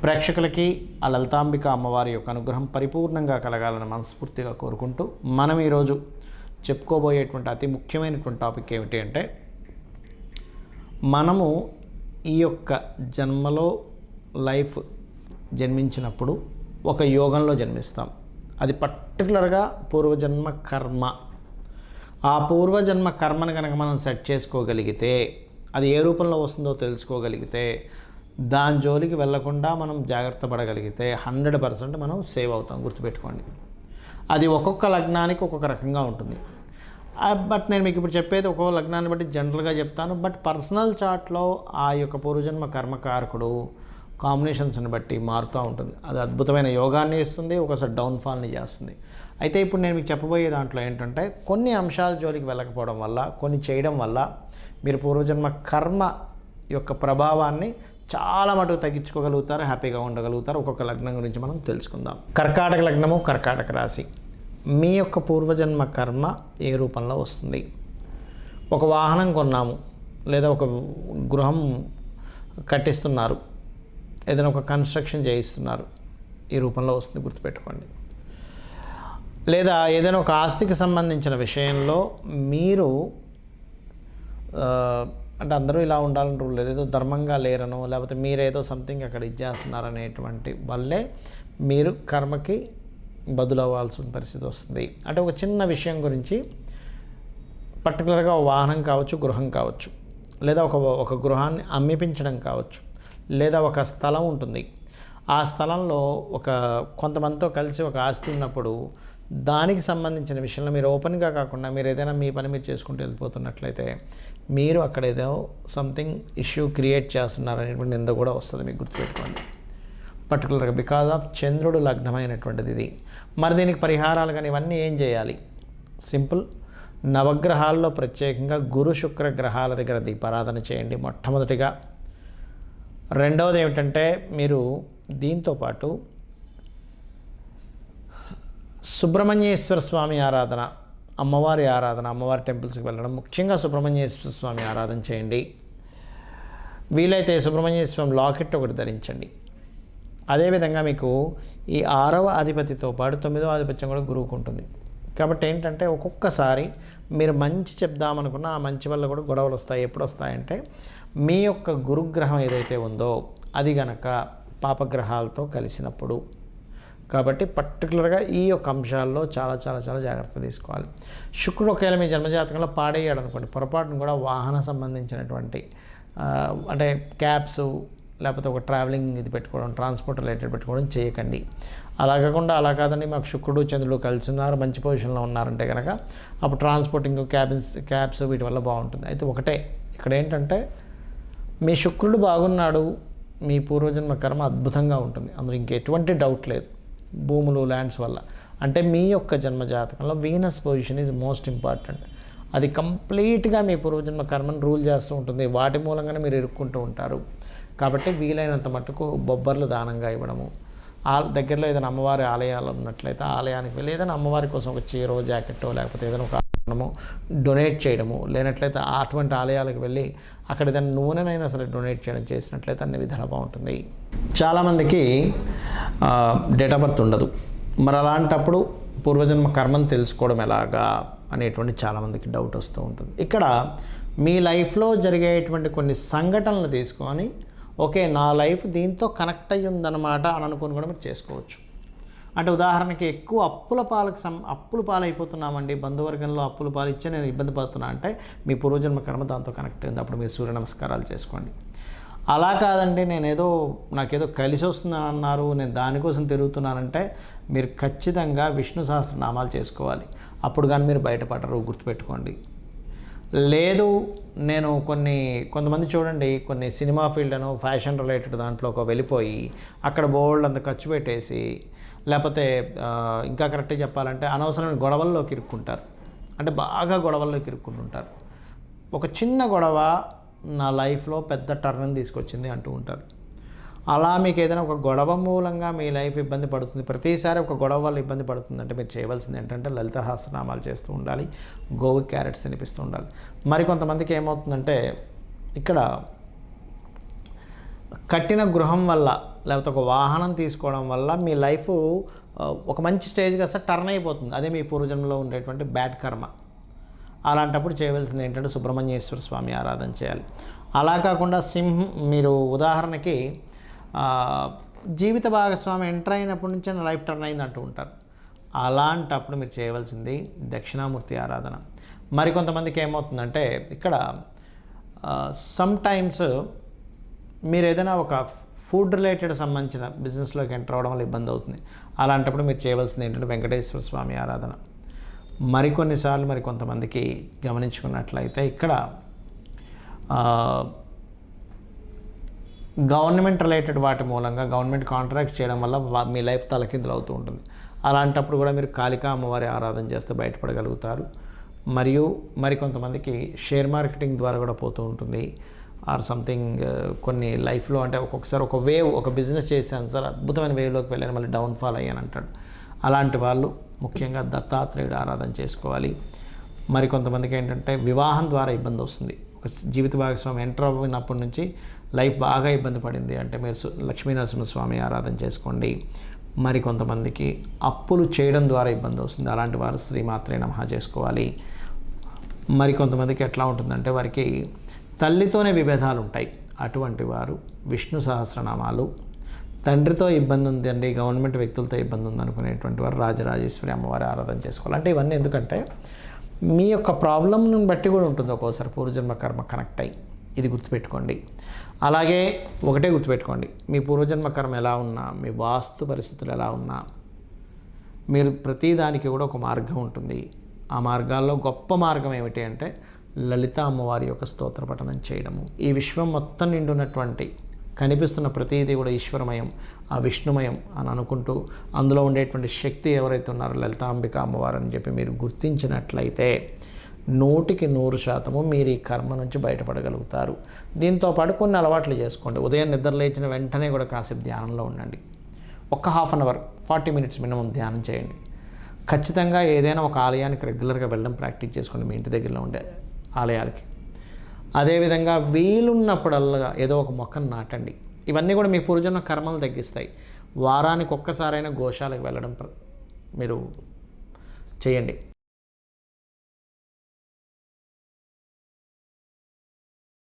ప్రేక్షకులకి ఆ లలితాంబిక అమ్మవారి యొక్క అనుగ్రహం పరిపూర్ణంగా కలగాలని మనస్ఫూర్తిగా కోరుకుంటూ మనం ఈరోజు చెప్పుకోబోయేటువంటి అతి ముఖ్యమైనటువంటి టాపిక్ ఏమిటి అంటే, మనము ఈ యొక్క జన్మలో లైఫ్ జన్మించినప్పుడు ఒక యోగంలో జన్మిస్తాం. అది పర్టికులర్గా పూర్వజన్మ కర్మ. ఆ పూర్వజన్మ కర్మను కనుక మనం సెట్ చేసుకోగలిగితే, అది ఏ రూపంలో వస్తుందో తెలుసుకోగలిగితే, దాని జోలికి వెళ్లకుండా మనం జాగ్రత్త పడగలిగితే 100% మనం సేవ్ అవుతాం. గుర్తుపెట్టుకోండి. అది ఒక్కొక్క లగ్నానికి ఒక్కొక్క రకంగా ఉంటుంది. బట్ నేను మీకు ఇప్పుడు చెప్పేది ఒక్కొక్క లగ్నాన్ని బట్టి జనరల్గా చెప్తాను. బట్ పర్సనల్ చార్ట్లో ఆ యొక్క పూర్వజన్మ కర్మకారకుడు కాంబినేషన్స్ని బట్టి మారుతూ ఉంటుంది. అది అద్భుతమైన యోగాన్ని ఇస్తుంది, ఒకసారి డౌన్ఫాల్ని చేస్తుంది. అయితే ఇప్పుడు నేను మీకు చెప్పబోయే దాంట్లో ఏంటంటే, కొన్ని అంశాల జోలికి వెళ్ళకపోవడం వల్ల, కొన్ని చేయడం వల్ల మీరు పూర్వజన్మ కర్మ యొక్క ప్రభావాన్ని చాలా మటుకు తగ్గించుకోగలుగుతారు, హ్యాపీగా ఉండగలుగుతారు. ఒక్కొక్క లగ్నం గురించి మనం తెలుసుకుందాం. కర్కాటక లగ్నము, కర్కాటక రాశి. మీ యొక్క పూర్వజన్మ కర్మ ఏ రూపంలో వస్తుంది? ఒక వాహనం కొన్నాము, లేదా ఒక గృహం కట్టిస్తున్నారు, ఏదైనా ఒక కన్స్ట్రక్షన్ చేయిస్తున్నారు, ఈ రూపంలో వస్తుంది. గుర్తుపెట్టుకోండి. లేదా ఏదైనా ఒక ఆస్తికి సంబంధించిన విషయంలో మీరు అంటే అందరూ ఇలా ఉండాలని రూల్ లేదు, ఏదో ధర్మంగా లేరనో, లేకపోతే మీరేదో సంథింగ్ అక్కడ ఇచ్చేస్తున్నారనేటువంటి వల్లే మీరు కర్మకి బదులవ్వాల్సిన పరిస్థితి వస్తుంది. అంటే ఒక చిన్న విషయం గురించి, పర్టికులర్గా వాహనం కావచ్చు, గృహం కావచ్చు, లేదా ఒక గృహాన్ని అమ్మిపించడం కావచ్చు, లేదా ఒక స్థలం ఉంటుంది, ఆ స్థలంలో కొంతమందితో కలిసి ఒక ఆస్తి ఉన్నప్పుడు దానికి సంబంధించిన విషయంలో మీరు ఓపెన్గా కాకుండా మీరు ఏదైనా మీ పని మీరు చేసుకుంటూ వెళ్ళిపోతున్నట్లయితే మీరు అక్కడ ఏదో సంథింగ్ ఇష్యూ క్రియేట్ చేస్తున్నారనేటువంటి నింద కూడా వస్తుంది. మీకు గుర్తుపెట్టుకోండి. పర్టికులర్గా బికాజ్ ఆఫ్ చంద్రుడు లగ్నమైనటువంటిది ఇది. మరి దీనికి పరిహారాలు కానీ ఇవన్నీ ఏం చేయాలి? సింపుల్. నవగ్రహాల్లో ప్రత్యేకంగా గురు శుక్ర గ్రహాల దగ్గర దీపారాధన చేయండి మొట్టమొదటిగా. రెండవది ఏమిటంటే, మీరు దీంతోపాటు సుబ్రహ్మణ్యేశ్వర స్వామి ఆరాధన, అమ్మవారి ఆరాధన, అమ్మవారి టెంపుల్స్కి వెళ్ళడం, ముఖ్యంగా సుబ్రహ్మణ్యేశ్వర స్వామి ఆరాధన చేయండి. వీలైతే సుబ్రహ్మణ్యేశ్వర స్వామి లాకెట్ ఒకటి ధరించండి. అదేవిధంగా మీకు ఈ 6వ అధిపతితో పాటు 9వ ఆధిపత్యం కూడా గురువుకు ఉంటుంది. కాబట్టి ఏంటంటే, ఒక్కొక్కసారి మీరు మంచి చెప్దామనుకున్న ఆ మంచి వల్ల కూడా గొడవలు వస్తాయి. ఎప్పుడు వస్తాయంటే, మీ యొక్క గురుగ్రహం ఏదైతే ఉందో అది గనక పాపగ్రహాలతో కలిసినప్పుడు. కాబట్టి పర్టికులర్గా ఈ యొక్క అంశాల్లో చాలా చాలా చాలా జాగ్రత్త తీసుకోవాలి. శుక్రుడు ఒకవేళ మీ జన్మజాతకంలో పాడేయాడు అనుకోండి, పొరపాటును కూడా వాహన సంబంధించినటువంటి అంటే క్యాబ్స్, లేకపోతే ఒక ట్రావెలింగ్ ఇది పెట్టుకోవడం, ట్రాన్స్పోర్ట్ రిలేటెడ్ పెట్టుకోవడం చేయకండి. అలా కాదండి మాకు శుక్రుడు చంద్రుడు కలిసి ఉన్నారు, మంచి పొజిషన్లో ఉన్నారంటే కనుక అప్పుడు ట్రాన్స్పోర్టింగ్, క్యాబ్స్ వీటి వల్ల బాగుంటుంది. అయితే ఒకటే ఇక్కడ ఏంటంటే, మీ శుక్రుడు బాగున్నాడు, మీ పూర్వజన్మ కర్మ అద్భుతంగా ఉంటుంది, అందులో ఇంకెటువంటి డౌట్ లేదు. భూములు, ల్యాండ్స్ వల్ల అంటే మీ యొక్క జన్మజాతకంలో Venus position is most important. అది కంప్లీట్గా మీ పూర్వజన్మ కర్మను రూల్ చేస్తూ ఉంటుంది. వాటి మూలంగానే మీరు ఇరుక్కుంటూ ఉంటారు. కాబట్టి వీలైనంత మట్టుకు బొబ్బర్లు దానంగా ఇవ్వడము, దగ్గరలో ఏదైనా అమ్మవారి ఆలయాలు ఉన్నట్లయితే ఆలయానికి వెళ్ళి ఏదైనా అమ్మవారి కోసం ఒక చీరో, జాకెట్టో, లేకపోతే ఏదైనా ఒక డొనేట్ చేయడము, లేనట్లయితే అటువంటి ఆలయాలకు వెళ్ళి అక్కడ ఏదైనా నూనెనైనా సరే డొనేట్ చేయడం చేసినట్లయితే అన్ని విధాలు బాగుంటుంది. చాలామందికి డేట్ ఆఫ్ బర్త్ ఉండదు. మరి అలాంటప్పుడు పూర్వజన్మ కర్మను తెలుసుకోవడం ఎలాగా అనేటువంటి చాలామందికి డౌట్ వస్తూ ఉంటుంది. ఇక్కడ మీ లైఫ్లో జరిగేటువంటి కొన్ని సంఘటనలు తీసుకొని, ఓకే నా లైఫ్ దీంతో కనెక్ట్ అయ్యి ఉందన్నమాట అని అనుకుని కూడా మీరు చేసుకోవచ్చు. అంటే ఉదాహరణకి ఎక్కువ అప్పుల పాలైపోతున్నామండి, బంధువర్గంలో అప్పుల పాలు ఇచ్చే నేను ఇబ్బంది పడుతున్నా అంటే మీ పూర్వజన్మ కర్మ దాంతో కనెక్ట్ అయింది. అప్పుడు మీరు సూర్య నమస్కారాలు చేసుకోండి. అలా కాదండి నాకేదో కలిసి వస్తుందని అన్నారు, నేను దానికోసం తిరుగుతున్నానంటే మీరు ఖచ్చితంగా విష్ణు సహస్రనామాలు చేసుకోవాలి. అప్పుడు కానీ మీరు బయటపడరు. గుర్తుపెట్టుకోండి. లేదు నేను కొంతమంది చూడండి, కొన్ని సినిమా ఫీల్డ్ అనో ఫ్యాషన్ రిలేటెడ్ దాంట్లో వెళ్ళిపోయి అక్కడ బోల్డ్ అంత ఖర్చు పెట్టేసి, లేకపోతే ఇంకా కరెక్ట్గా చెప్పాలంటే అనవసరమైన గొడవల్లోకి ఇరుక్కుంటారు. అంటే బాగా గొడవల్లోకి ఇరుక్కుంటుంటారు. ఒక చిన్న గొడవ నా లైఫ్లో పెద్ద టర్న్ తీసుకొచ్చింది అంటూ ఉంటారు. అలా మీకు ఏదైనా ఒక గొడవ మూలంగా మీ లైఫ్ ఇబ్బంది పడుతుంది, ప్రతిసారి ఒక గొడవ వల్ల ఇబ్బంది పడుతుందంటే మీరు చేయవలసింది ఏంటంటే లలిత సహస్రనామాలు చేస్తూ ఉండాలి, గోవు క్యారెట్స్ తినిపిస్తూ ఉండాలి. మరి కొంతమందికి ఏమవుతుందంటే, ఇక్కడ కట్టిన గృహం వల్ల లేకపోతే ఒక వాహనం తీసుకోవడం వల్ల మీ లైఫ్ ఒక మంచి స్టేజ్కి వస్తే టర్న్ అయిపోతుంది. అదే మీ పూర్వజన్మలో ఉండేటువంటి బ్యాడ్ కర్మ. అలాంటప్పుడు చేయవలసింది ఏంటంటే సుబ్రహ్మణ్యేశ్వర స్వామి ఆరాధన చేయాలి. అలా కాకుండా మీరు ఉదాహరణకి జీవిత భాగస్వామి ఎంటర్ అయినప్పటి నుంచే నా లైఫ్ టర్న్ అయింది అంటూ ఉంటారు. అలాంటప్పుడు మీరు చేయవలసింది దక్షిణామూర్తి ఆరాధన. మరికొంతమందికి ఏమవుతుందంటే ఇక్కడ సమ్టైమ్స్ మీరు ఏదైనా ఒక ఫుడ్ రిలేటెడ్ సంబంధించిన బిజినెస్లోకి ఎంటర్ అవ్వడం వల్ల ఇబ్బంది అవుతుంది. అలాంటప్పుడు మీరు చేయవలసింది ఏంటంటే వెంకటేశ్వర స్వామి ఆరాధన. మరికొన్నిసార్లు కొంతమందికి గమనించుకున్నట్లయితే ఇక్కడ గవర్నమెంట్ రిలేటెడ్ వాటి మూలంగా గవర్నమెంట్ కాంట్రాక్ట్ చేయడం వల్ల మీ లైఫ్ తలకిందులు అవుతూ ఉంటుంది. అలాంటప్పుడు కూడా మీరు కాళికా అమ్మవారి ఆరాధన చేస్తే బయటపడగలుగుతారు. మరియు మరికొంతమందికి షేర్ మార్కెటింగ్ ద్వారా కూడా పోతూ ఉంటుంది. ఆర్ సంథింగ్ కొన్ని లైఫ్లో అంటే ఒక్కొక్కసారి ఒక బిజినెస్ చేశాను సార్, అద్భుతమైన వేవ్లోకి వెళ్ళాను, మళ్ళీ డౌన్ఫాల్ అయ్యాను అంటాడు. అలాంటి వాళ్ళు ముఖ్యంగా దత్తాత్రేయుడు ఆరాధన చేసుకోవాలి. మరికొంతమందికి ఏంటంటే వివాహం ద్వారా ఇబ్బంది వస్తుంది. ఒక జీవిత భాగస్వామి ఎంటర్ అయినప్పటి నుంచి లైఫ్ బాగా ఇబ్బంది పడింది అంటే మీరు లక్ష్మీనరసింహస్వామి ఆరాధన చేసుకోండి. మరికొంతమందికి అప్పులు చేయడం ద్వారా ఇబ్బంది వస్తుంది. అలాంటి వారు శ్రీమాత్రే నమః చేసుకోవాలి. మరికొంతమందికి ఎట్లా ఉంటుందంటే వారికి తల్లితోనే విభేదాలు ఉంటాయి. అటువంటి వారు విష్ణు సహస్రనామాలు, తండ్రితో ఇబ్బంది ఉందండి, గవర్నమెంట్ వ్యక్తులతో ఇబ్బంది ఉంది అనుకునేటువంటి వారు రాజరాజేశ్వరి అమ్మవారి ఆరాధన చేసుకోవాలి. అంటే ఇవన్నీ ఎందుకంటే మీ యొక్క ప్రాబ్లంను బట్టి కూడా ఉంటుంది. ఒక్కోసారి పూర్వజన్మ కర్మ కనెక్ట్ అయ్యి, ఇది గుర్తుపెట్టుకోండి. అలాగే ఒకటే గుర్తుపెట్టుకోండి, మీ పూర్వజన్మ కర్మ ఎలా ఉన్నా, మీ వాస్తు పరిస్థితులు ఎలా ఉన్నా, మీరు ప్రతిదానికి కూడా ఒక మార్గం ఉంటుంది. ఆ మార్గాల్లో గొప్ప మార్గం ఏమిటి అంటే లలిత అమ్మవారి యొక్క స్తోత్ర పఠనం చేయడము. ఈ విశ్వం మొత్తం నిండున్నటువంటి కనిపిస్తున్న ప్రతిదీ కూడా ఈశ్వరమయం, ఆ విష్ణుమయం అని అనుకుంటూ అందులో ఉండేటువంటి శక్తి ఎవరైతే ఉన్నారో లలితాంబిక అమ్మవారు అని చెప్పి మీరు గుర్తించినట్లయితే 100% మీరు ఈ కర్మ నుంచి బయటపడగలుగుతారు. దీంతోపాటు కొన్ని అలవాట్లు చేసుకోండి. ఉదయం నిద్ర లేచిన వెంటనే కూడా కాసేపు ధ్యానంలో ఉండండి. ఒక half an hour 40 minutes minimum ధ్యానం చేయండి. ఖచ్చితంగా ఏదైనా ఒక ఆలయానికి రెగ్యులర్గా వెళ్ళడం ప్రాక్టీస్ చేసుకోండి, మీ ఇంటి దగ్గరలో ఉండే ఆలయాలకి. అదేవిధంగా వీలున్నప్పుడల్లా ఏదో ఒక మొక్కను నాటండి. ఇవన్నీ కూడా మీ పూర్వజన్మ కర్మలు తగ్గిస్తాయి. వారానికి ఒక్కసారైనా గోశాలకు వెళ్ళడం మీరు చేయండి.